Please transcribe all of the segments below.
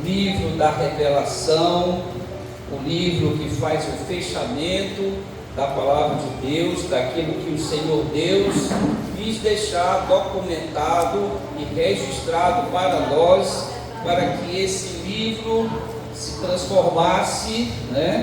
livro da revelação, o livro que faz o fechamento da palavra de Deus, daquilo que o Senhor Deus quis deixar documentado e registrado para nós, para que esse livro se transformasse,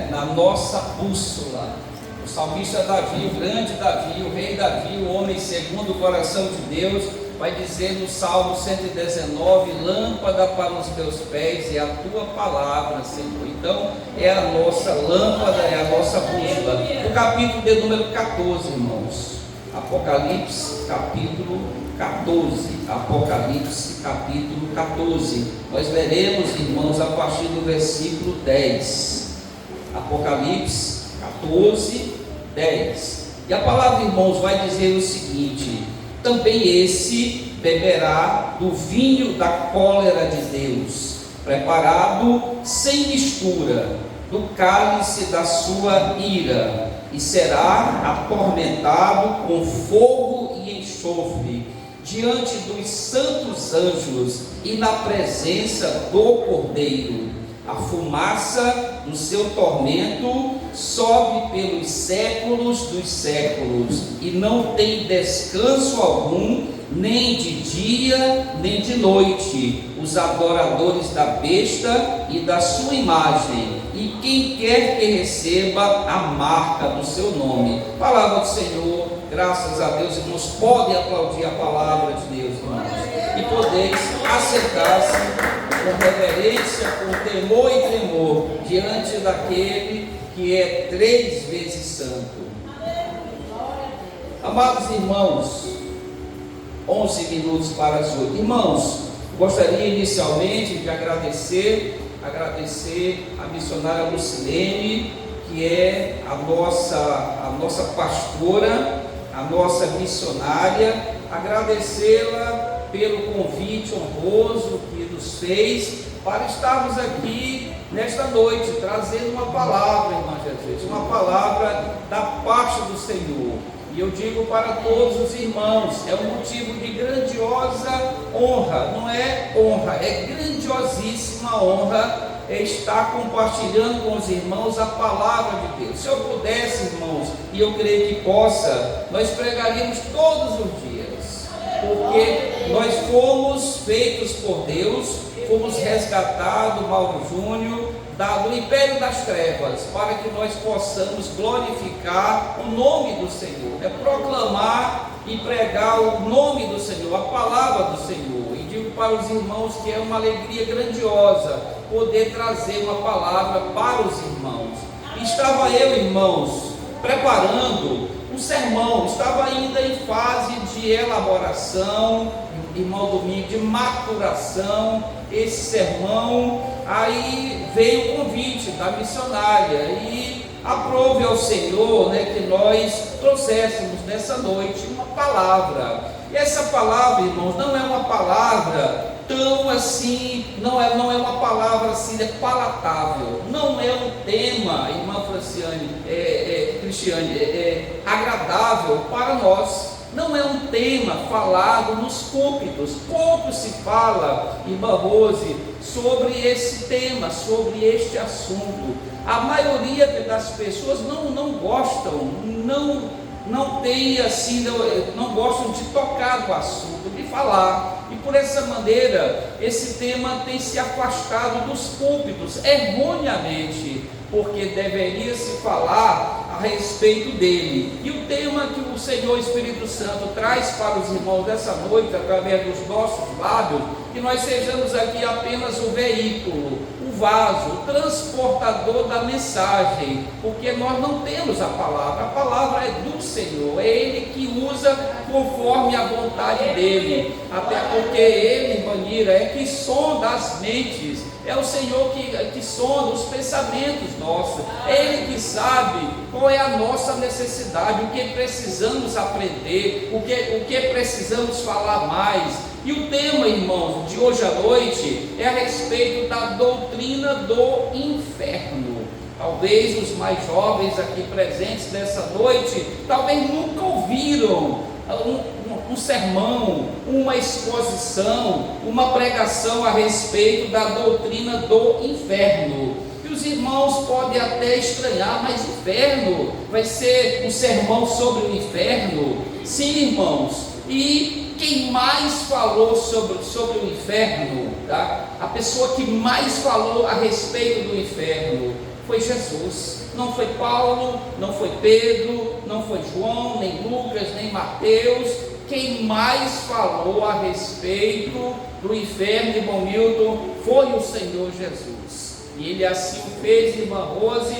na nossa bússola. O salmista Davi, o grande Davi, o rei Davi, o homem segundo o coração de Deus, vai dizer no Salmo 119: lâmpada para os teus pés é a tua palavra, Senhor. Então é a nossa lâmpada, é a nossa bússola. O capítulo de número 14, irmãos, Apocalipse capítulo 14, Apocalipse capítulo 14, nós leremos, irmãos, a partir do versículo 10, Apocalipse 14, 10, e a palavra, irmãos, vai dizer o seguinte: também esse beberá do vinho da cólera de Deus, preparado sem mistura, do cálice da sua ira, e será atormentado com fogo e enxofre, diante dos santos anjos e na presença do Cordeiro. A fumaça do seu tormento sobe pelos séculos dos séculos, e não tem descanso algum, nem de dia, nem de noite, os adoradores da besta e da sua imagem, e quem quer que receba a marca do seu nome. Palavra do Senhor, graças a Deus. Irmãos, podem aplaudir a palavra de Deus, irmãos, e podeis assentar-se com reverência, com temor e tremor, diante daquele que é 3 vezes santo. Amados irmãos, 11 minutos para as 8. Irmãos, gostaria inicialmente de agradecer a missionária Lucilene, que é a nossa pastora, a nossa missionária, agradecê-la pelo convite honroso que nos fez para estarmos aqui nesta noite, trazendo uma palavra, irmã Jesus, uma palavra da parte do Senhor. E eu digo para todos os irmãos, é um motivo de grandiosa honra, não é honra, é grandiosíssima honra estar compartilhando com os irmãos a palavra de Deus. Se eu pudesse, irmãos, e eu creio que possa, nós pregaríamos todos os dias, porque nós fomos feitos por Deus, fomos resgatados, Mauro Júnior, do império das trevas, para que nós possamos glorificar o nome do Senhor, proclamar e pregar o nome do Senhor, a palavra do Senhor. E digo para os irmãos que é uma alegria grandiosa poder trazer uma palavra para os irmãos. Estava eu, irmãos, preparando um sermão, estava ainda em fase de elaboração, irmão Domingo, de maturação, esse sermão. Aí veio o convite da missionária e aprove ao Senhor, que nós trouxéssemos nessa noite uma palavra. E essa palavra, irmãos, não é uma palavra tão assim, não é uma palavra assim, palatável, não é um tema, irmã Cristiane, agradável para nós. Não é um tema falado nos púlpitos. Pouco se fala, irmã Rose, sobre esse tema, sobre este assunto. A maioria das pessoas não gostam, não tem assim, não gostam de tocar no assunto, de falar. E por essa maneira, esse tema tem se afastado dos púlpitos, erroneamente, porque deveria se falar a respeito dele. E o tema que o Senhor Espírito Santo traz para os irmãos dessa noite, através dos nossos lábios, que nós sejamos aqui apenas o veículo, o vaso, o transportador da mensagem, porque nós não temos a palavra é do Senhor, é Ele que usa conforme a vontade dEle, até porque Ele, Manira, é que sonda as mentes, é o Senhor que sonda os pensamentos nossos, é Ele que sabe qual é a nossa necessidade, o que precisamos aprender, o que precisamos falar mais. E o tema, irmãos, de hoje à noite é a respeito da doutrina do inferno. Talvez os mais jovens aqui presentes nessa noite, talvez nunca ouviram um sermão, uma exposição, uma pregação a respeito da doutrina do inferno. E os irmãos podem até estranhar, mas inferno, vai ser um sermão sobre o inferno? Sim, irmãos. E quem mais falou sobre o inferno, tá? A pessoa que mais falou a respeito do inferno foi Jesus. Não foi Paulo, não foi Pedro, não foi João, nem Lucas, nem Mateus. Quem mais falou a respeito do inferno, irmão Milton, foi o Senhor Jesus. E ele assim o fez, irmã Rose,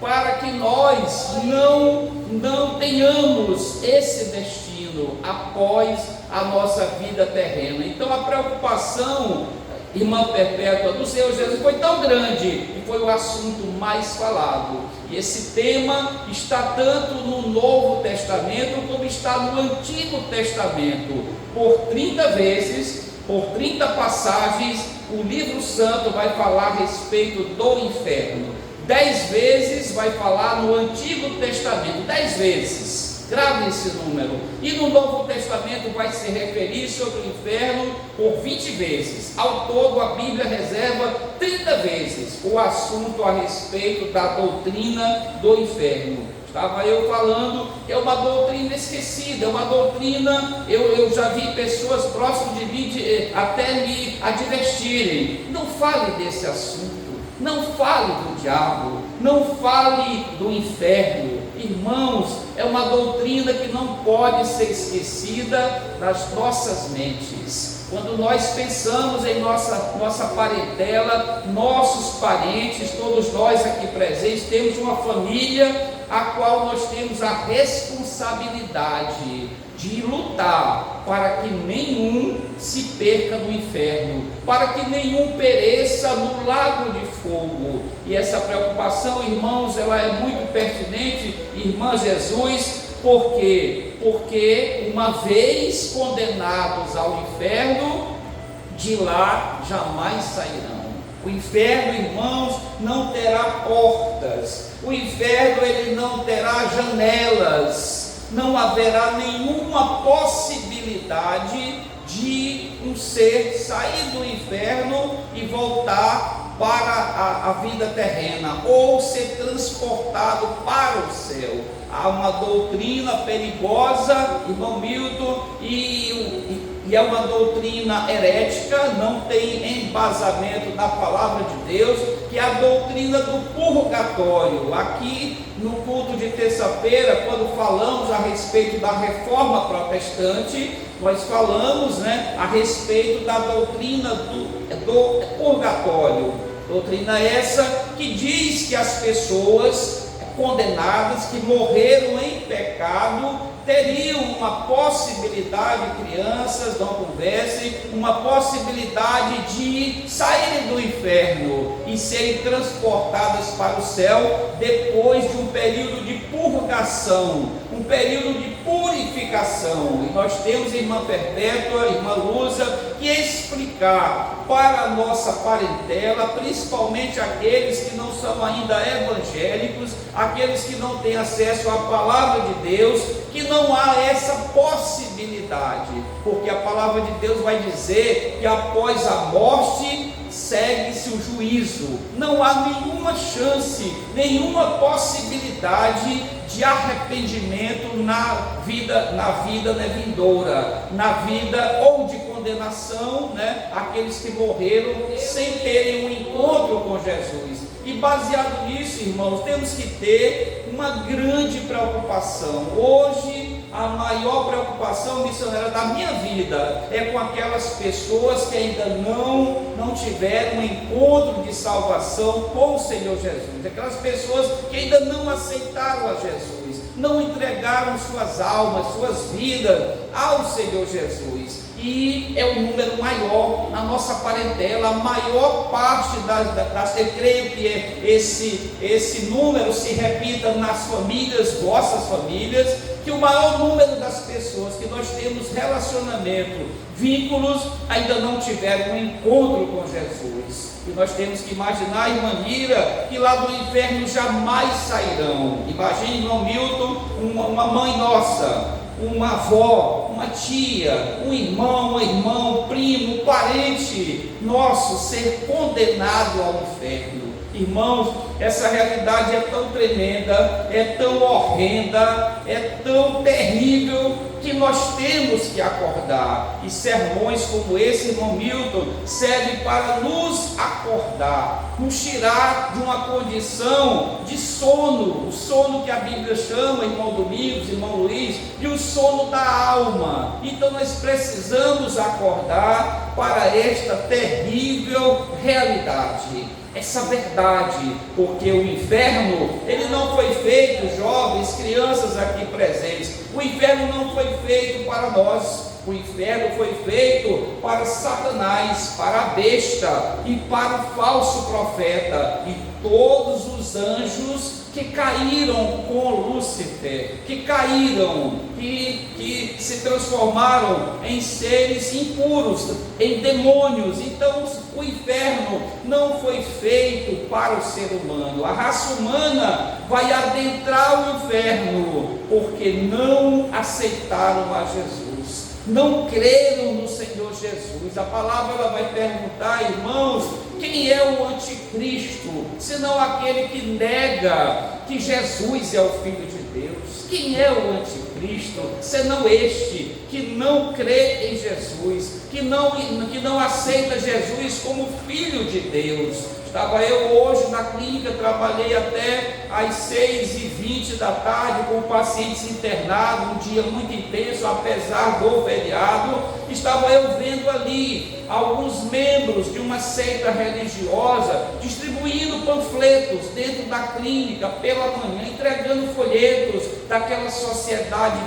para que nós não tenhamos esse destino após a nossa vida terrena. Então a preocupação, irmã Perpétua, do Senhor Jesus foi tão grande e foi o assunto mais falado. E esse tema está tanto no Novo Testamento como está no Antigo Testamento. Por 30 vezes, por 30 passagens, o livro santo vai falar a respeito do inferno. 10 vezes vai falar no Antigo Testamento, 10 vezes. Grave esse número. E no Novo Testamento vai se referir sobre o inferno por 20 vezes. Ao todo, a Bíblia reserva 30 vezes o assunto a respeito da doutrina do inferno. Estava eu falando, é uma doutrina esquecida, é uma doutrina, eu já vi pessoas próximas de mim até me advertirem. Não fale desse assunto, não fale do diabo, não fale do inferno. Irmãos, é uma doutrina que não pode ser esquecida das nossas mentes. Quando nós pensamos em nossa parentela, nossos parentes, todos nós aqui presentes, temos uma família a qual nós temos a responsabilidade de lutar para que nenhum se perca no inferno, para que nenhum pereça no lago de fogo. E essa preocupação, irmãos, ela é muito pertinente, irmã Jesus. Por quê? Porque uma vez condenados ao inferno, de lá jamais sairão. O inferno, irmãos, não terá portas. O inferno, ele não terá janelas. Não haverá nenhuma possibilidade de um ser sair do inferno e voltar para a vida terrena, ou ser transportado para o céu. Há uma doutrina perigosa, irmão Milton, e é uma doutrina herética, não tem embasamento na palavra de Deus, que é a doutrina do purgatório. Aqui no culto de terça-feira, quando falamos a respeito da reforma protestante, nós falamos, a respeito da doutrina do purgatório. Doutrina essa que diz que as pessoas condenadas que morreram em pecado teriam uma possibilidade, crianças, não conversem, uma possibilidade de saírem do inferno e serem transportadas para o céu depois de um período de purgação, um período de purificação. E nós temos, irmã Perpétua, irmã Lusa, que explicar para a nossa parentela, principalmente aqueles que não são ainda evangélicos, aqueles que não têm acesso à palavra de Deus, que não há essa possibilidade, porque a palavra de Deus vai dizer que após a morte segue-se o juízo. Não há nenhuma chance, nenhuma possibilidade de arrependimento na vida vindoura, na vida ou de condenação, aqueles que morreram sem terem um encontro com Jesus. E baseado nisso, irmãos, temos que ter uma grande preocupação. Hoje, a maior preocupação missionária da minha vida é com aquelas pessoas que ainda não tiveram um encontro de salvação com o Senhor Jesus. Aquelas pessoas que ainda não aceitaram a Jesus, não entregaram suas almas, suas vidas ao Senhor Jesus. E é o número maior na nossa parentela, a maior parte das eu creio que esse número se repita nas famílias, vossas famílias, que o maior número das pessoas que nós temos relacionamento, vínculos, ainda não tiveram um encontro com Jesus. E nós temos que imaginar, irmã Mira, que lá do inferno jamais sairão. Imagine, irmão Milton, uma mãe nossa, uma avó, uma tia, um irmão, primo, parente nosso ser condenado ao inferno. Irmãos, essa realidade é tão tremenda, é tão horrenda, é tão terrível, que nós temos que acordar. E sermões como esse, irmão Milton, servem para nos acordar, nos tirar de uma condição de sono, o sono que a Bíblia chama, irmão Domingos, irmão Luiz, de um sono da alma. Então nós precisamos acordar para esta terrível realidade, essa verdade, porque o inferno, ele não foi feito, jovens, crianças aqui presentes, o inferno não foi feito para nós, o inferno foi feito para Satanás, para a besta e para o falso profeta e todos os anjos que caíram com Lúcifer, que caíram, que se transformaram em seres impuros, em demônios. Então o inferno não foi feito para o ser humano. A raça humana vai adentrar o inferno porque não aceitaram a Jesus, não creram no Senhor Jesus. A palavra ela vai perguntar, irmãos, quem é o anticristo, senão aquele que nega que Jesus é o Filho de Deus? Quem é o anticristo, senão este que não crê em Jesus, que não aceita Jesus como Filho de Deus? Estava eu hoje na clínica, trabalhei até às 6h20 da tarde com pacientes internados, um dia muito intenso, apesar do feriado. Estava eu vendo ali alguns membros de uma seita religiosa distribuindo panfletos dentro da clínica pela manhã, entregando folhetos daquela sociedade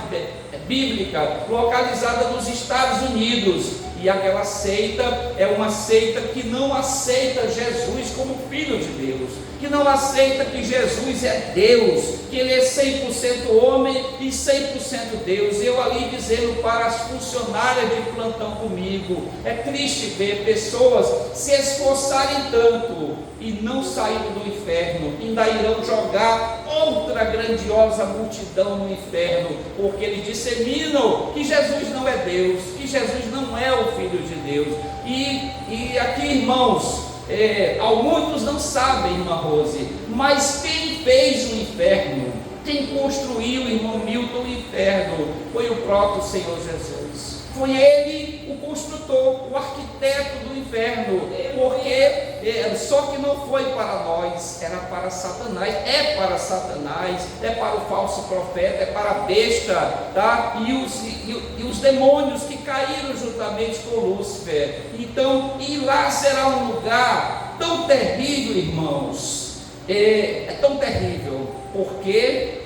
bíblica localizada nos Estados Unidos. E aquela seita é uma seita que não aceita Jesus como Filho de Deus, que não aceita que Jesus é Deus, que Ele é 100% homem e 100% Deus. Eu ali dizendo para as funcionárias de plantão comigo, é triste ver pessoas se esforçarem tanto e não saírem do inferno, ainda irão jogar outra grandiosa multidão no inferno, porque eles disseminam que Jesus não é Deus, que Jesus não é o Filho de Deus. E aqui, irmãos, muitos não sabem, irmã Rose, mas quem fez o inferno, quem construiu, irmão Milton, o inferno, foi o próprio Senhor Jesus. Foi Ele o construtor, o arquiteto do inferno, porque só que não foi para nós, era para Satanás, é para o falso profeta, é para a besta, tá? E os demônios que caíram juntamente com Lúcifer. Então, e lá será um lugar tão terrível, irmãos, é tão terrível, porque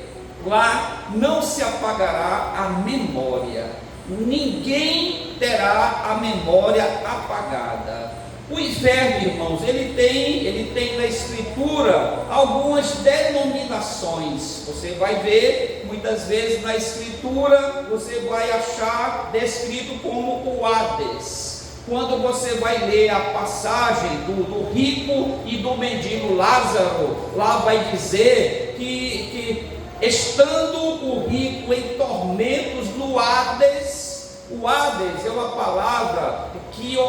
lá não se apagará a memória. Ninguém terá a memória apagada. O inferno, irmãos, ele tem na Escritura algumas denominações. Você vai ver, muitas vezes na Escritura, você vai achar descrito como o Hades. Quando você vai ler a passagem do rico e do mendigo Lázaro, lá vai dizer que estando o rico em tormentos no Hades. O Hades é uma palavra que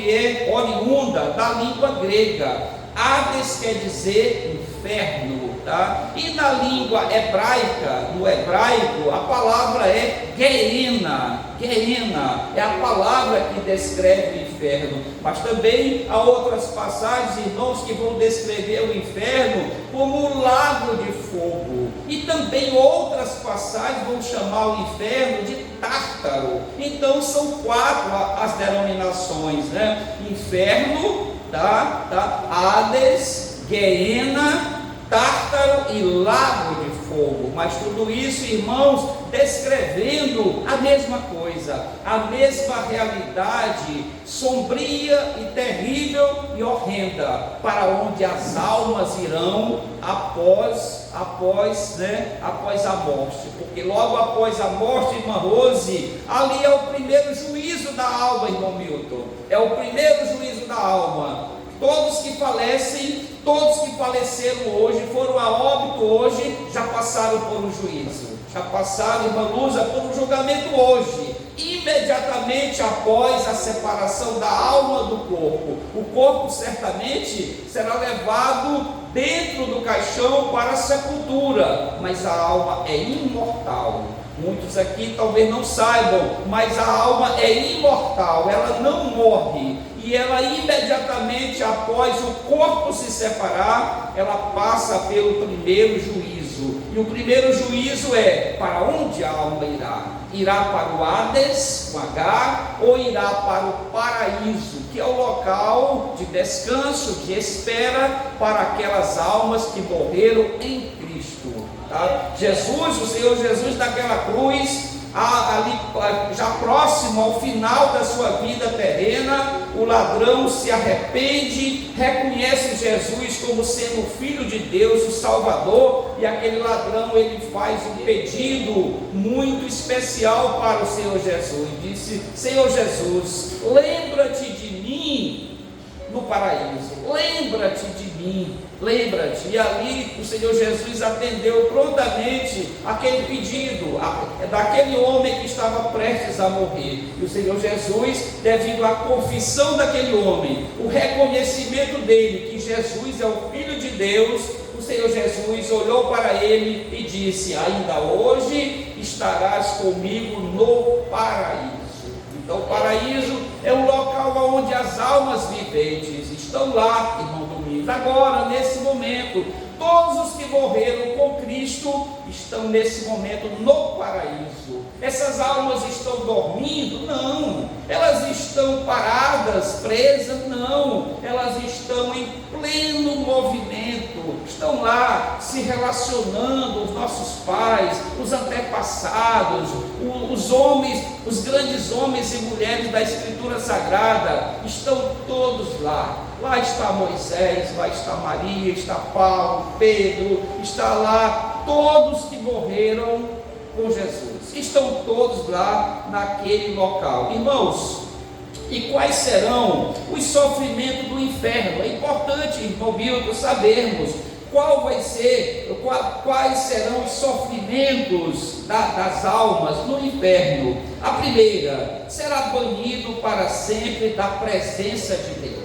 é oriunda da língua grega. Hades quer dizer inferno, tá? E na língua hebraica, no hebraico, a palavra é Gehenna. Gehenna é a palavra que descreve o inferno. Mas também há outras passagens, irmãos, que vão descrever o inferno como um lago de fogo. E também outras passagens vão chamar o inferno de Tártaro. Então são 4 as denominações, né? Inferno, Hades, Gehenna, Tártaro e lago de fogo. Mas tudo isso, irmãos, descrevendo a mesma coisa, a mesma realidade sombria e terrível e horrenda, para onde as almas irão após a morte. Porque logo após a morte, irmã Rose, ali é o primeiro juízo da alma, irmão Milton, é o primeiro juízo da alma. Todos que falecem, todos que faleceram hoje, foram a óbito hoje, já passaram por um juízo, já passaram, irmã Luza, por um julgamento hoje. imediatamente após a separação da alma do corpo. O corpo certamente será levado dentro do caixão para a sepultura, mas a alma é imortal. Muitos aqui talvez não saibam, mas a alma é imortal, ela não morre. E ela imediatamente após o corpo se separar, ela passa pelo primeiro juízo. E o primeiro juízo é: para onde a alma irá? Irá para o Hades, com H, ou irá para o paraíso, que é o local de descanso, de espera para aquelas almas que morreram em Cristo. Tá? Jesus, o Senhor Jesus naquela cruz, ali já próximo ao final da sua vida terrena, o ladrão se arrepende, reconhece Jesus como sendo o Filho de Deus, o Salvador, e aquele ladrão ele faz um pedido muito especial para o Senhor Jesus. Disse: Senhor Jesus, lembra-te de mim no paraíso, lembra-te de mim, lembra-te. E ali o Senhor Jesus atendeu prontamente aquele pedido daquele homem que estava prestes a morrer. E o Senhor Jesus, devido à confissão daquele homem, o reconhecimento dele que Jesus é o Filho de Deus, o Senhor Jesus olhou para ele e disse: ainda hoje estarás comigo no paraíso. Então o paraíso é o local onde as almas viventes estão lá, irmão Domingos. Agora, nesse momento, todos os que morreram com Cristo estão nesse momento no paraíso. Essas almas estão dormindo? Não. Elas estão paradas, presas? Não. Elas estão em pleno movimento. Estão lá se relacionando, os nossos pais, os antepassados, os homens, os grandes homens e mulheres da Escritura Sagrada, estão todos lá. Lá está Moisés, lá está Maria, está Paulo, Pedro, está lá todos que morreram com Jesus. Estão todos lá naquele local. Irmãos, e quais serão os sofrimentos do inferno? É importante, irmão Bilton, sabermos quais serão os sofrimentos das almas no inferno. A primeira, será banido para sempre da presença de Deus.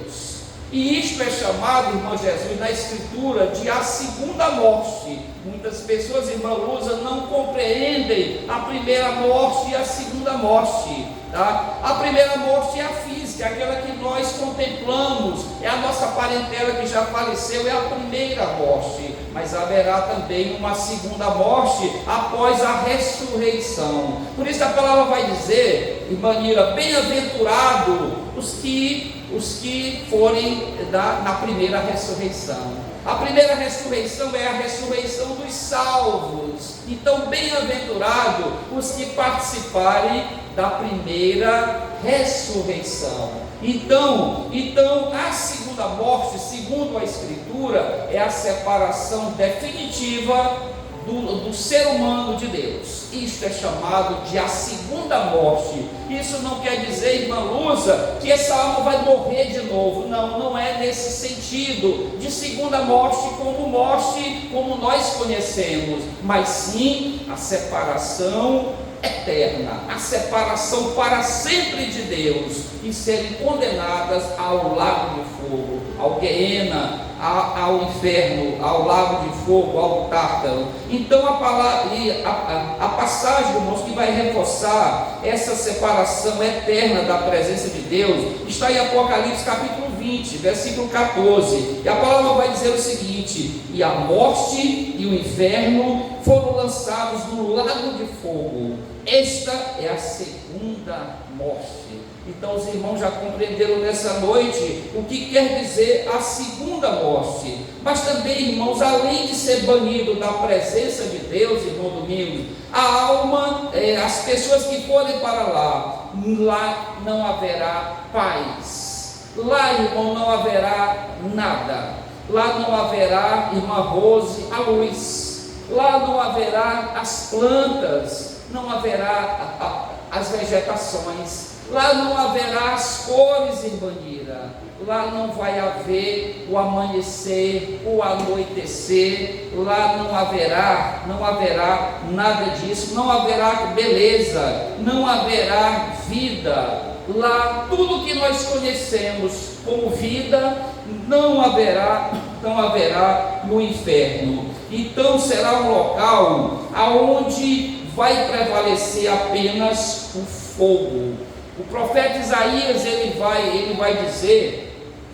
E isto é chamado, irmão Jesus, na Escritura, de a segunda morte. Muitas pessoas, irmã Lusa, não compreendem a primeira morte e a segunda morte. Tá? A primeira morte é a física, aquela que nós contemplamos, é a nossa parentela que já faleceu, é a primeira morte. Mas haverá também uma segunda morte após a ressurreição. Por isso a palavra vai dizer, irmã Nira, bem-aventurado os que forem na primeira ressurreição. A primeira ressurreição é a ressurreição dos salvos. Então, bem-aventurado os que participarem da primeira ressurreição. Então, a segunda morte, segundo a Escritura, é a separação definitiva do ser humano de Deus. Isto é chamado de a segunda morte. Isso não quer dizer, irmã Lusa, que essa alma vai morrer de novo. Não, não é nesse sentido de segunda morte como nós conhecemos, mas sim a separação eterna, a separação para sempre de Deus e serem condenadas ao lago de fogo, ao Guiena, ao inferno, ao lago de fogo, ao Tártaro. Então a passagem, irmãos, que vai reforçar essa separação eterna da presença de Deus está em Apocalipse capítulo 20, versículo 14, e a palavra vai dizer o seguinte: e a morte e o inferno foram lançados no lago de fogo. Esta é a segunda morte. Então os irmãos já compreenderam nessa noite o que quer dizer a segunda morte. Mas também, irmãos, além de ser banido da presença de Deus, irmão Domingos, a alma, as pessoas que forem para lá não haverá paz. Lá, irmão, não haverá nada. Lá não haverá, irmã Rose, a luz. Lá não haverá as plantas, não haverá as vegetações. Lá não haverá as cores, irmã Nira. Lá não vai haver o amanhecer, o anoitecer. Lá não haverá nada disso. Não haverá beleza, não haverá vida. Lá tudo que nós conhecemos como vida não haverá no inferno. Então será um local aonde vai prevalecer apenas o fogo. O profeta Isaías ele vai dizer,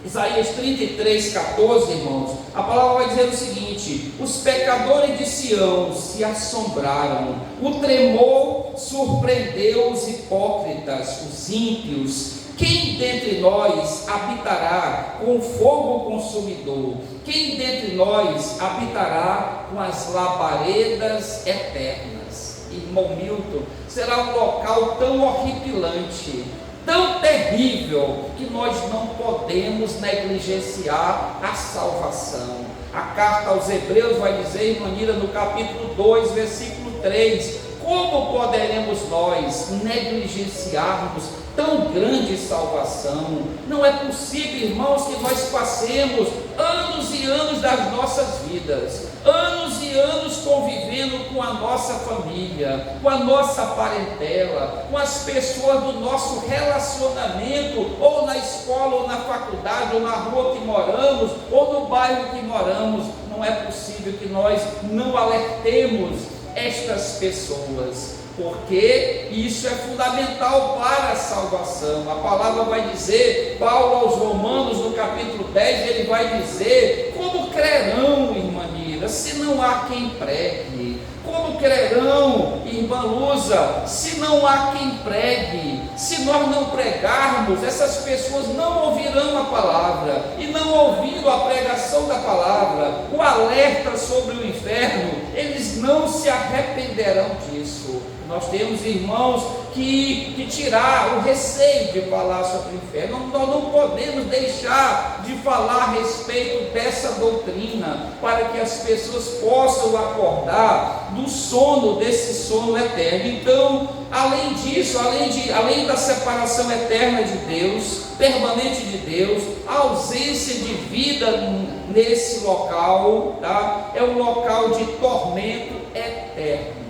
Isaías 33:14, irmãos, a palavra vai dizer o seguinte: os pecadores de Sião se assombraram, o tremor surpreendeu os hipócritas, os ímpios. Quem dentre nós habitará com o fogo consumidor? Quem dentre nós habitará com as labaredas eternas? Irmão Milton, será um local tão horripilante, tão terrível, que nós não podemos negligenciar a salvação. A carta aos Hebreus vai dizer, irmã Nira, no capítulo 2, versículo 3, como poderemos nós negligenciarmos tão grande salvação? Não é possível, irmãos, que nós passemos anos e anos das nossas vidas, anos e anos convivendo com a nossa família, com a nossa parentela, com as pessoas do nosso relacionamento, ou na escola, ou na faculdade, ou na rua que moramos, ou no bairro que moramos. Não é possível que nós não alertemos estas pessoas, porque isso é fundamental para a salvação. A palavra vai dizer, Paulo aos Romanos no capítulo 10, ele vai dizer: como crerão, irmã Nira, se não há quem pregue? Como crerão, irmã Lusa, se não há quem pregue? Se nós não pregarmos, essas pessoas não ouvirão a palavra, e não ouvindo a pregação da palavra, o alerta sobre o inferno, eles não se arrependerão disso. Nós temos irmãos que tirar o receio de falar sobre o inferno. Nós não podemos deixar de falar a respeito dessa doutrina, para que as pessoas possam acordar do sono, desse sono eterno. Então, além disso, além da separação eterna de Deus, permanente de Deus, a ausência de vida nesse local, tá? É um local de tormento eterno.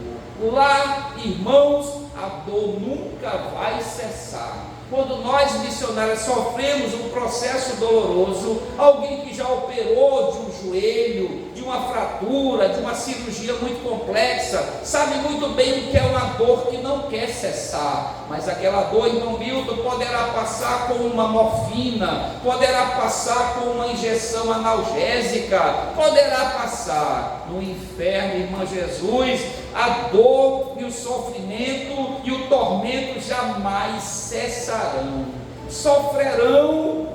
Lá, irmãos, a dor nunca vai cessar. Quando nós missionários sofremos um processo doloroso, alguém que já operou de um joelho, de uma fratura, de uma cirurgia muito complexa, sabe muito bem o que é uma dor que não quer cessar. Mas aquela dor, irmão Milton, poderá passar com uma morfina, poderá passar com uma injeção analgésica, poderá passar. No inferno, irmã Jesus, a dor e o sofrimento e o tormento jamais cessarão. Sofrerão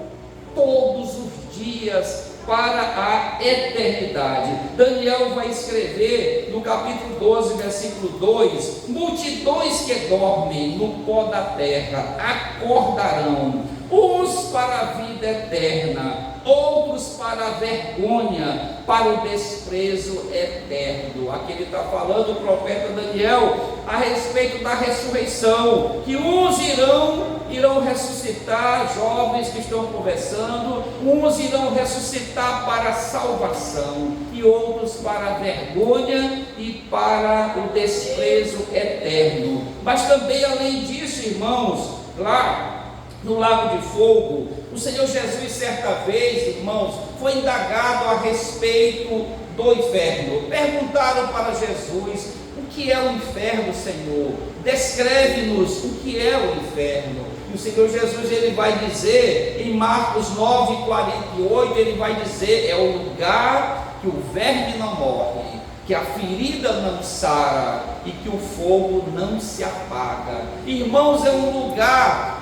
todos os dias para a eternidade. Daniel vai escrever no capítulo 12, versículo 2: multidões que dormem no pó da terra acordarão, uns para a vida eterna, outros para a vergonha, para o desprezo eterno. Aqui ele está falando, o profeta Daniel, a respeito da ressurreição, que uns irão ressuscitar, jovens que estão conversando, uns irão ressuscitar para a salvação, e outros para a vergonha e para o desprezo eterno. Mas também, além disso, irmãos, lá no lago de fogo, o Senhor Jesus, certa vez, irmãos, foi indagado a respeito do inferno. Perguntaram para Jesus: o que é o inferno, Senhor? Descreve-nos o que é o inferno. E o Senhor Jesus, ele vai dizer em Marcos 9:48, ele vai dizer: é o lugar que o verme não morre, que a ferida não sara e que o fogo não se apaga. Irmãos, é um lugar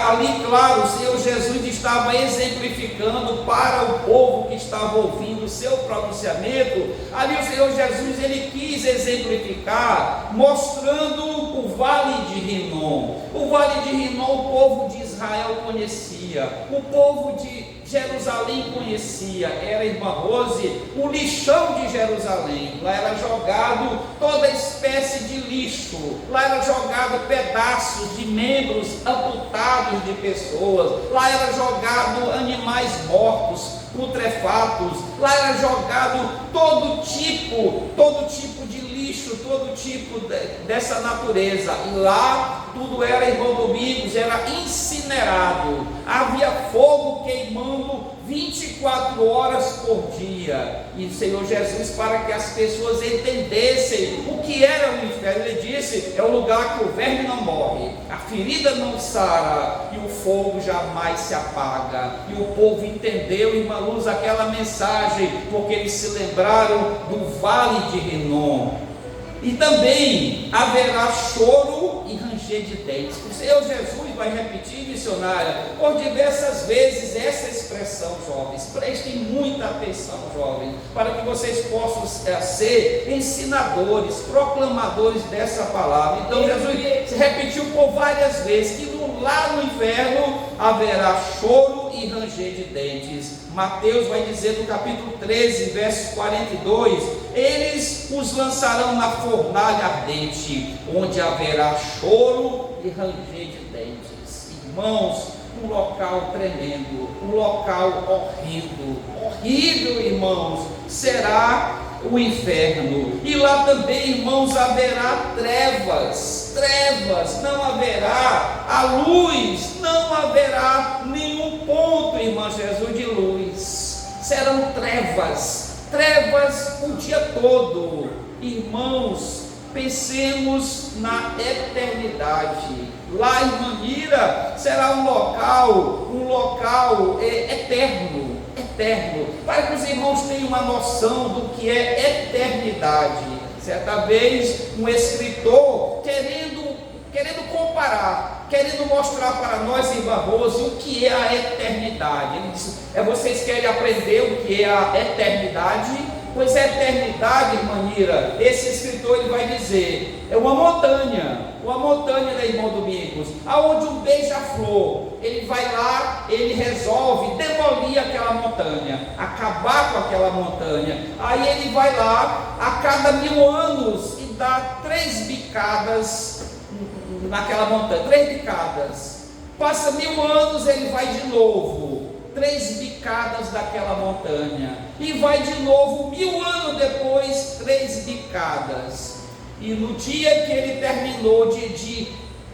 ali, claro, o Senhor Jesus estava exemplificando para o povo que estava ouvindo o seu pronunciamento. Ali o Senhor Jesus, ele quis exemplificar, mostrando o vale de Rinom. O vale de Rinom, o povo de Israel conhecia, o povo de Jerusalém conhecia, era, irmã Rose, o lixão de Jerusalém. Lá era jogado toda espécie de lixo, lá era jogado pedaços de membros amputados de pessoas, lá era jogado animais mortos, putrefatos, lá era jogado todo tipo de lixo, todo tipo dessa natureza, e lá tudo era, irmão Domingos, era incinerado, havia fogo queimando 24 horas por dia. E o Senhor Jesus, para que as pessoas entendessem o que era o inferno, ele disse: é um lugar que o verme não morre, a ferida não sara e o fogo jamais se apaga. E o povo entendeu, irmã Luz, aquela mensagem, porque eles se lembraram do vale de Rinom. E também haverá choro e ranger de dentes. O Senhor Jesus vai repetir, missionária, por diversas vezes essa expressão, jovens. Prestem muita atenção, jovens, para que vocês possam ser ensinadores, proclamadores dessa palavra. Então Jesus repetiu por várias vezes que lá no inferno haverá choro e ranger de dentes. Mateus vai dizer no capítulo 13, verso 42, eles os lançarão na fornalha ardente, onde haverá choro e ranger de dentes. Irmãos, um local tremendo, um local horrível, irmãos, será o inferno. E lá também, irmãos, haverá trevas, não haverá a luz, não haverá nenhum ponto, irmã Jesus, de luz. Serão trevas o dia todo. Irmãos, pensemos na eternidade. Lá, irmã Mira, será um local eterno, para que os irmãos tenham uma noção do que é eternidade. Certa vez, um escritor, querendo comparar, querendo mostrar para nós, irmã Rose, o que é a eternidade. Ele disse: vocês querem aprender o que é a eternidade? Pois a eternidade, irmã Mira, esse escritor ele vai dizer, é uma montanha, né, irmão Domingos, aonde um beija-flor, ele vai lá, ele resolve demolir aquela montanha, acabar com aquela montanha. Aí ele vai lá a cada 1000 anos e dá 3 bicadas naquela montanha, 3 bicadas. Passa 1000 anos, ele vai de novo, 3 bicadas daquela montanha, e vai de novo 1000 anos depois, 3 bicadas. E no dia que ele terminou de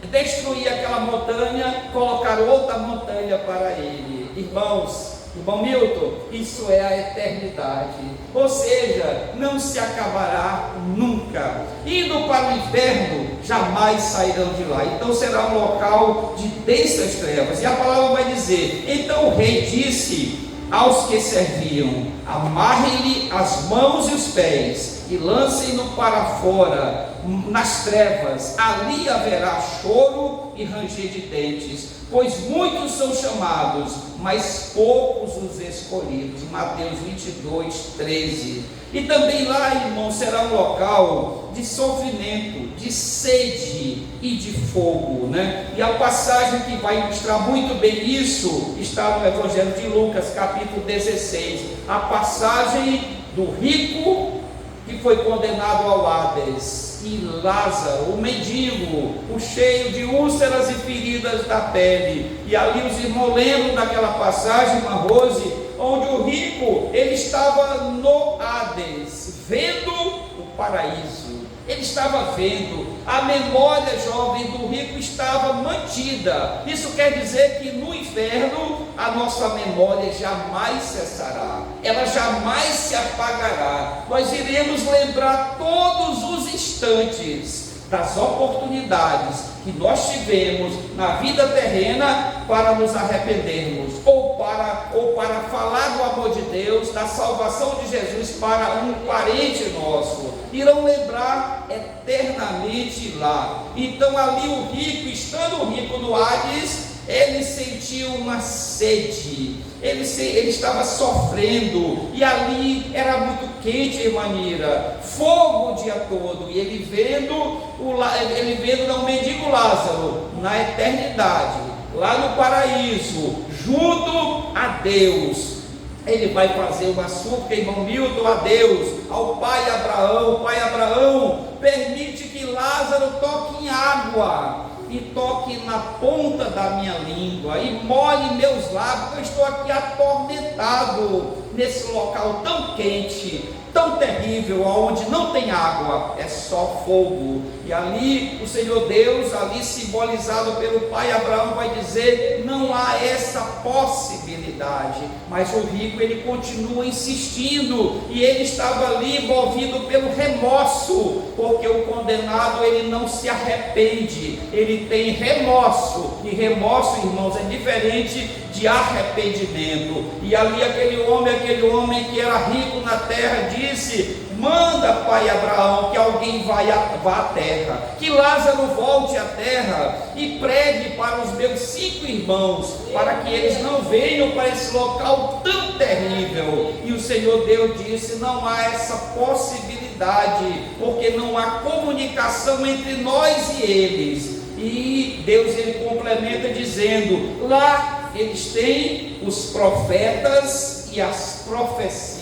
destruir aquela montanha, colocaram outra montanha para ele. Irmão Milton, isso é a eternidade, ou seja, não se acabará nunca. Indo para o inferno, jamais sairão de lá. Então será um local de densas trevas. E a palavra vai dizer: então o rei disse aos que serviam: amarrem-lhe as mãos e os pés e lancem-no para fora nas trevas, ali haverá choro e ranger de dentes, pois muitos são chamados, mas poucos os escolhidos. Mateus 22, 13. E também lá, irmão, será um local de sofrimento, de sede e de fogo, né? E a passagem que vai ilustrar muito bem isso está no Evangelho de Lucas, capítulo 16, a passagem do rico que foi condenado ao Hades, e Lázaro, o mendigo, o cheio de úlceras e feridas da pele. E ali os irmãos lembram daquela passagem, irmã Rose, onde o rico, ele estava no Hades, vendo o paraíso. Ele estava vendo, a memória, jovem, do rico estava mantida. Isso quer dizer que no inferno a nossa memória jamais cessará, ela jamais se apagará. Nós iremos lembrar todos os instantes das oportunidades que nós tivemos na vida terrena para nos arrependermos, ou para falar do amor de Deus, da salvação de Jesus para um parente nosso. Irão lembrar eternamente lá. Então ali o rico, estando rico no Hades, ele sentiu uma sede, ele estava sofrendo, e ali era muito quente, irmã Mira, fogo o dia todo, e ele vendo o mendigo Lázaro na eternidade, lá no paraíso, junto a Deus. Ele vai fazer uma súplica, irmão Milton, a Deus, ao pai Abraão. Pai Abraão, permite que Lázaro toque em água e toque na ponta da minha língua e molhe meus lábios. Eu estou aqui atormentado nesse local tão quente, tão terrível, onde não tem água, é só fogo. E ali o Senhor Deus, ali simbolizado pelo pai Abraão, vai dizer: não há essa possibilidade. Mas o rico, ele continua insistindo, e ele estava ali movido pelo remorso, porque o condenado, ele não se arrepende, ele tem remorso, e remorso, irmãos, é diferente de arrependimento. E ali aquele homem que era rico na terra, disse: manda, pai Abraão, que alguém vá à terra, que Lázaro volte à terra e pregue para os meus 5 irmãos, para que eles não venham para esse local tão terrível. E o Senhor Deus disse: não há essa possibilidade, porque não há comunicação entre nós e eles. E Deus, ele complementa dizendo: lá eles têm os profetas e as profecias.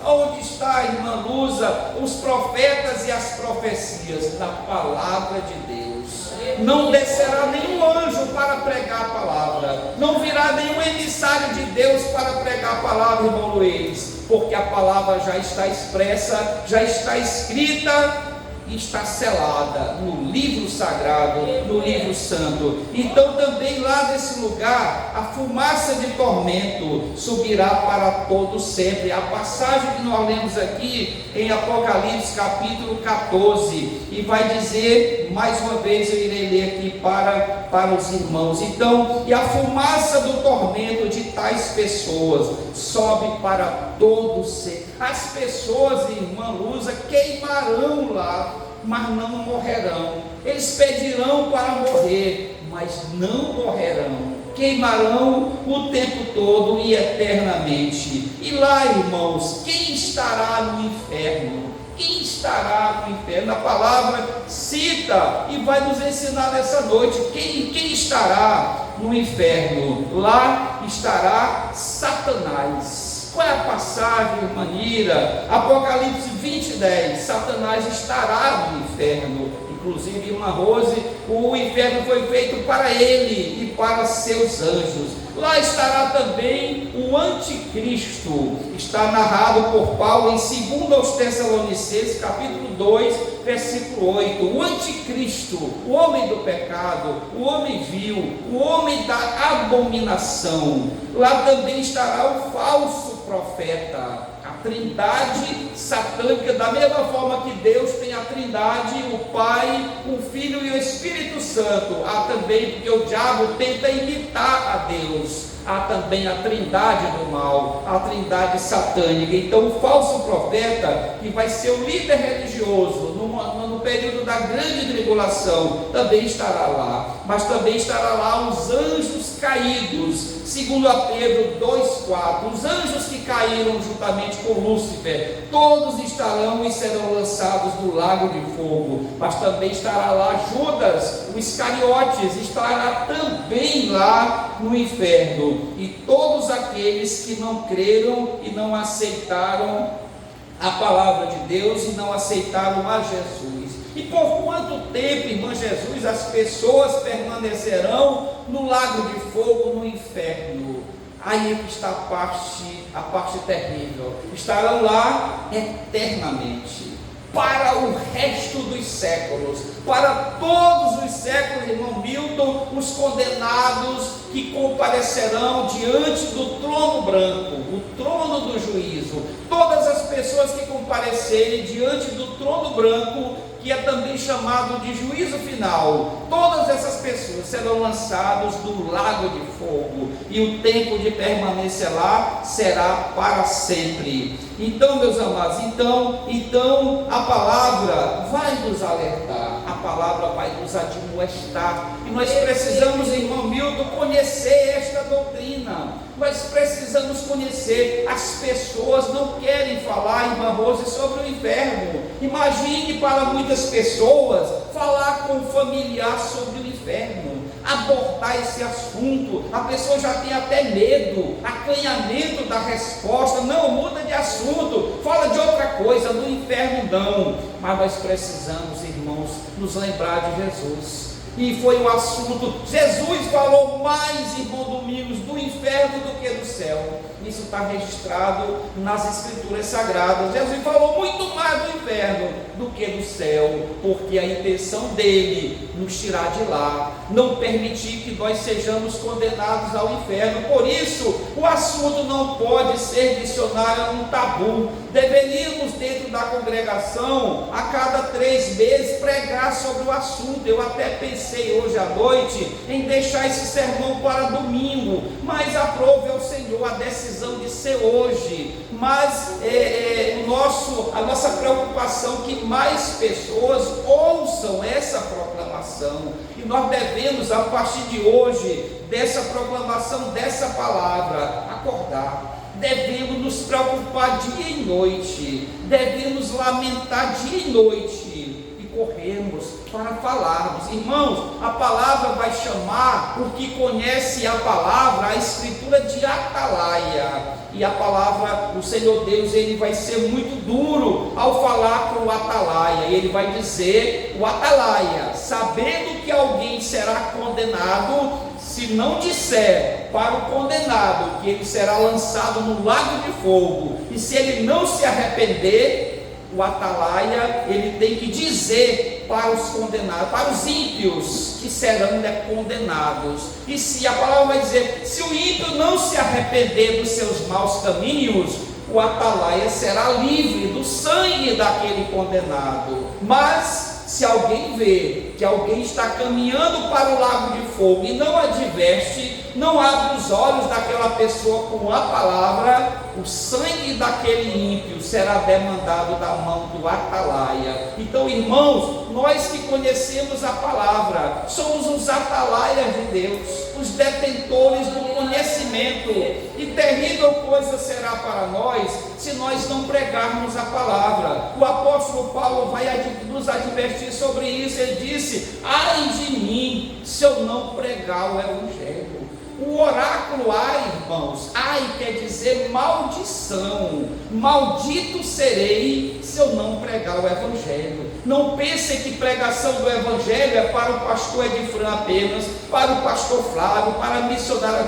Onde está, irmã Lusa, os profetas e as profecias? Na palavra de Deus. Não descerá nenhum anjo para pregar a palavra, não virá nenhum emissário de Deus para pregar a palavra, irmão Luiz, porque a palavra já está expressa, já está escrita, está selada no livro sagrado, no livro santo. Então também lá nesse lugar a fumaça de tormento subirá para todo sempre. A passagem que nós lemos aqui em Apocalipse capítulo 14, e vai dizer, mais uma vez eu irei ler aqui para os irmãos. Então, e a fumaça do tormento de tais pessoas sobe para todo sempre. As pessoas, irmã Lusa, queimarão lá, mas não morrerão. Eles pedirão para morrer, mas não morrerão. Queimarão o tempo todo e eternamente. E lá, irmãos, quem estará no inferno? Quem estará no inferno? A palavra cita e vai nos ensinar nessa noite quem estará no inferno. Lá estará Satanás. Qual é a passagem, irmã Nira? Apocalipse 20:10. Satanás estará no inferno. Inclusive, irmã Rose, o inferno foi feito para ele e para seus anjos. Lá estará também o anticristo. Está narrado por Paulo em 2 aos Tessalonicenses, capítulo 2, versículo 8. O anticristo, o homem do pecado, o homem vil, o homem da abominação. Lá também estará o falso profeta. A trindade satânica, da mesma forma que Deus tem a trindade, o Pai, o Filho e o Espírito Santo, há também, porque o diabo tenta imitar a Deus, há também a trindade do mal, a trindade satânica. Então o falso profeta, que vai ser o líder religioso no período da grande tribulação, também estará lá. Mas também estará lá os anjos caídos, segundo a Pedro 2,4, os anjos que caíram juntamente com Lúcifer, todos estarão e serão lançados no lago de fogo. Mas também estará lá Judas, o Iscariotes, estará também lá no inferno, e todos aqueles que não creram e não aceitaram a palavra de Deus e não aceitaram a Jesus. E por quanto tempo, irmão Jesus, as pessoas permanecerão no lago de fogo, no inferno? Aí é que está a parte terrível. Estarão lá eternamente, para o resto dos séculos, para todos os séculos, irmão Milton, os condenados que comparecerão diante do trono branco, o trono do juízo. Todas as pessoas que comparecerem diante do trono branco, que é também chamado de juízo final, todas essas pessoas serão lançadas no lago de fogo, e o tempo de permanência lá será para sempre. Então, meus amados, então a palavra vai nos alertar, a palavra vai nos admoestar, e nós precisamos, irmão Milton, conhecer esta doutrina. Nós precisamos conhecer. As pessoas não querem falar, irmã Rose, sobre o inferno. Imagine, para muitas pessoas, falar com um familiar sobre o inferno. abordar esse assunto. A pessoa já tem até medo, acanhamento da resposta. Não, muda de assunto, fala de outra coisa, do inferno não. Mas nós precisamos, irmãos, nos lembrar de Jesus. E foi um assunto, Jesus falou mais, irmão Domingos, do inferno do que do céu. Isso está registrado nas Escrituras Sagradas. Jesus falou muito mais do inferno do que do céu, porque a intenção dele nos tirar de lá, não permitir que nós sejamos condenados ao inferno. Por isso, o assunto não pode ser dicionário a um tabu. Deveríamos, dentro da congregação, a cada 3 meses, pregar sobre o assunto. Eu até pensei hoje à noite em deixar esse sermão para domingo, mas aprove ao Senhor a decisão de ser hoje. Mas a nossa preocupação é que mais pessoas ouçam essa proclamação, e nós devemos, a partir de hoje, dessa proclamação, dessa palavra, acordar. Devemos nos preocupar dia e noite, devemos lamentar dia e noite, e corrermos para falarmos. Irmãos, a palavra vai chamar o que conhece a palavra, a Escritura, de atalaia. E a palavra do Senhor Deus, ele vai ser muito duro ao falar com o atalaia. Ele vai dizer, o atalaia, sabendo que alguém será condenado, se não disser para o condenado que ele será lançado no lago de fogo, e se ele não se arrepender, o atalaia, ele tem que dizer para os condenados, para os ímpios, que serão condenados. E se a palavra vai dizer, se o ímpio não se arrepender dos seus maus caminhos, o atalaia será livre do sangue daquele condenado. Mas se alguém vê que alguém está caminhando para o lago de fogo e não adverte, não abre os olhos daquela pessoa com a palavra, o sangue daquele ímpio será demandado da mão do atalaia. Então, irmãos, nós que conhecemos a palavra, somos os atalaias de Deus, os detentores do conhecimento, e terrível coisa será para nós se nós não pregarmos a palavra. O apóstolo Paulo vai nos advertir sobre isso. Ele disse, ai de mim se eu não pregar o evangelho. O oráculo ai, irmãos, ai quer dizer maldição. Maldito serei se eu não pregar o evangelho. Não pensem que pregação do evangelho é para o pastor Edifran apenas, para o pastor Flávio, para missionário,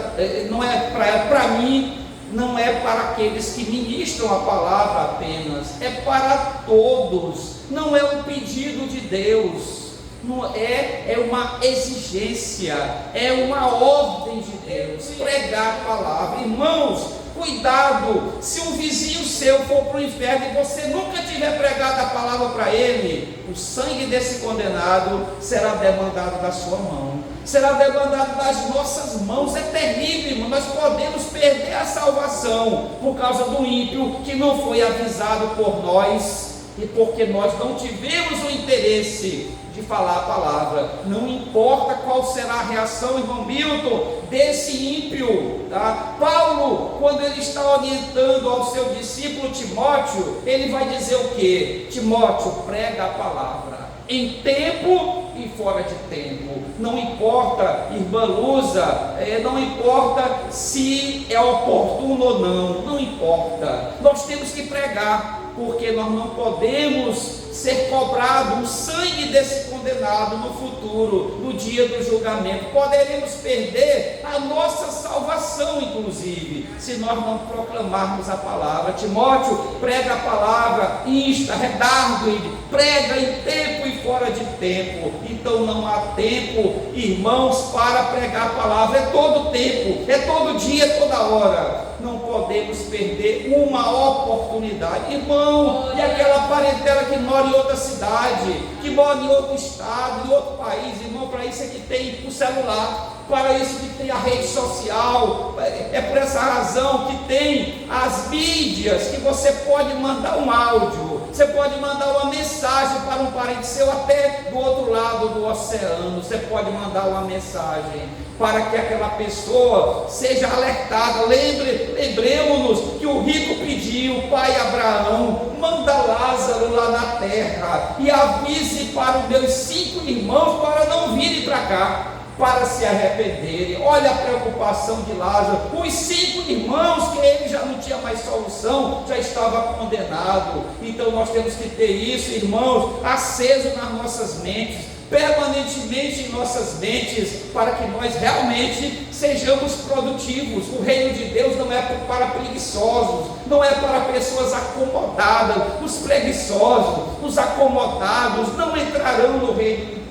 não é para mim. Não é para aqueles que ministram a palavra apenas, é para todos. Não é um pedido de Deus, não é uma exigência, é uma ordem de Deus, pregar a palavra. Irmãos, cuidado, se um vizinho seu for para o inferno e você nunca tiver pregado a palavra para ele, o sangue desse condenado será demandado da sua mão, será demandado das nossas mãos. É terrível, irmão. Nós podemos perder a salvação por causa do ímpio que não foi avisado por nós, e porque nós não tivemos o interesse de falar a palavra. Não importa qual será a reação, irmão Milton, desse ímpio, tá? Paulo, quando ele está orientando ao seu discípulo Timóteo, ele vai dizer o que? Timóteo, prega a palavra em tempo e fora de tempo. Não importa, irmã Lusa, não importa se é oportuno ou não importa. Nós temos que pregar, porque nós não podemos ser cobrado o sangue desse condenado no futuro, no dia do julgamento. Poderemos perder a nossa salvação, inclusive, se nós não proclamarmos a palavra. Timóteo, prega a palavra, insta, redargue, prega em tempo e fora de tempo. Então não há tempo, irmãos, para pregar a palavra. É todo tempo, é todo dia, é toda hora. Não podemos perder uma oportunidade. Irmão, e aquela parentela que mora em outra cidade, que mora em outro estado, em outro país, irmão, para isso é que tem o celular, para isso que tem a rede social, é por essa razão que tem as mídias, que você pode mandar um áudio, você pode mandar uma mensagem para um parente seu até do outro lado do oceano. Você pode mandar uma mensagem para que aquela pessoa seja alertada. Lembremos-nos que o rico pediu, o pai Abraão, manda Lázaro lá na terra e avise para os meus 5 irmãos para não virem para cá, para se arrependerem. Olha a preocupação de Lázaro. Os 5 irmãos, que ele já não tinha mais solução, já estava condenado. Então nós temos que ter isso, irmãos, aceso nas nossas mentes, permanentemente em nossas mentes, para que nós realmente sejamos produtivos. O reino de Deus não é para preguiçosos, não é para pessoas acomodadas. Os preguiçosos, os acomodados não entrarão no reino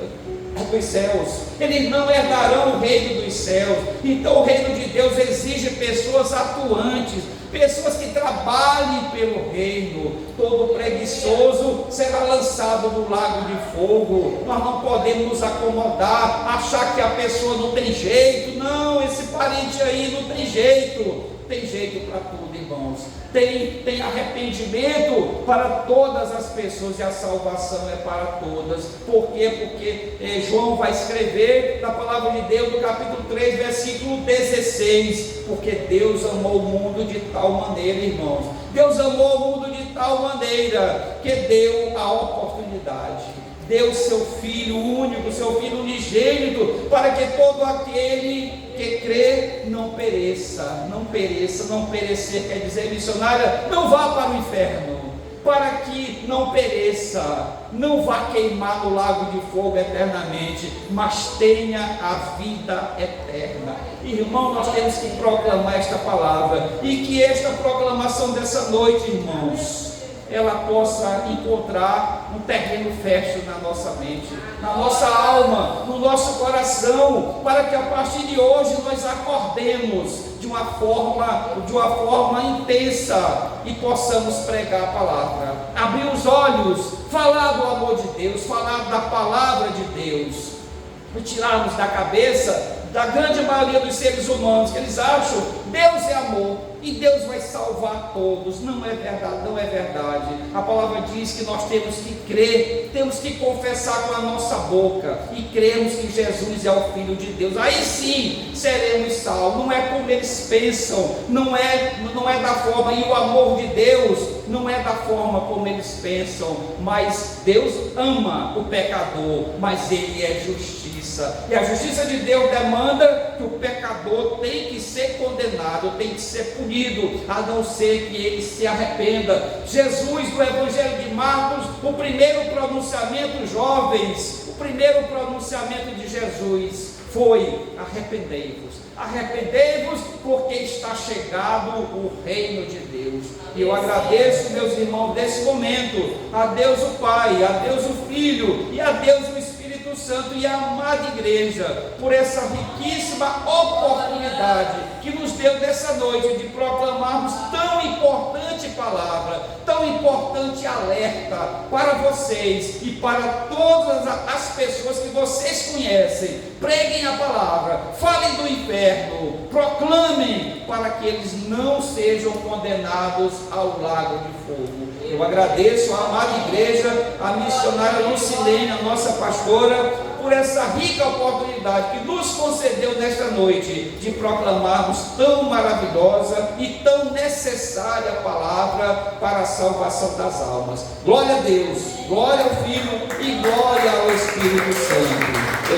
dos céus, eles não herdarão o reino dos céus. Então o reino de Deus exige pessoas atuantes, pessoas que trabalhem pelo reino. Todo preguiçoso será lançado no lago de fogo. Nós não podemos nos acomodar, achar que a pessoa não tem jeito. Não, esse parente aí não tem jeito. Tem jeito para tudo, irmãos. Tem arrependimento para todas as pessoas, e a salvação é para todas. Por quê? Porque João vai escrever na palavra de Deus, no capítulo 3, versículo 16: porque Deus amou o mundo de tal maneira, irmãos, Deus amou o mundo de tal maneira, que deu a oportunidade, deu seu Filho único, seu Filho unigênito, para que todo aquele que crê não pereça. Não pereça, não perecer quer dizer, missionária, não vá para o inferno, para que não pereça, não vá queimar no lago de fogo eternamente, mas tenha a vida eterna. Irmão, nós temos que proclamar esta palavra, e que esta proclamação dessa noite, irmãos, ela possa encontrar um terreno fértil na nossa mente, na nossa alma, no nosso coração, para que a partir de hoje nós acordemos de uma forma intensa e possamos pregar a palavra, abrir os olhos, falar do amor de Deus, falar da palavra de Deus, e tirarmos da cabeça da grande maioria dos seres humanos, que eles acham Deus é amor e Deus vai salvar todos. Não é verdade, não é verdade. A palavra diz que nós temos que crer, temos que confessar com a nossa boca e cremos que Jesus é o Filho de Deus. Aí sim seremos salvos. Não é como eles pensam, não é da forma, e o amor de Deus não é da forma como eles pensam, mas Deus ama o pecador, mas Ele é justiça, e a justiça de Deus demanda que o pecador tem que ser condenado, tem que ser punido, a não ser que ele se arrependa. Jesus, no Evangelho de Marcos, o primeiro pronunciamento, jovens, o primeiro pronunciamento de Jesus foi: arrependei-vos, arrependei-vos, porque está chegado o reino de Deus. E eu agradeço, meus irmãos, nesse momento, a Deus o Pai, a Deus o Filho e a Deus o Espírito Santo e a amada igreja, por essa riquíssima oportunidade que nos deu nessa noite de proclamarmos tão importante palavra, tão importante alerta para vocês e para todas as pessoas que vocês conhecem. Preguem a palavra, falem do inferno, proclamem para que eles não sejam condenados ao lago de fogo. Eu agradeço a amada igreja, a missionária Lucilene, a nossa pastora, por essa rica oportunidade que nos concedeu nesta noite de proclamarmos tão maravilhosa e tão necessária palavra para a salvação das almas. Glória a Deus, glória ao Filho e glória ao Espírito Santo.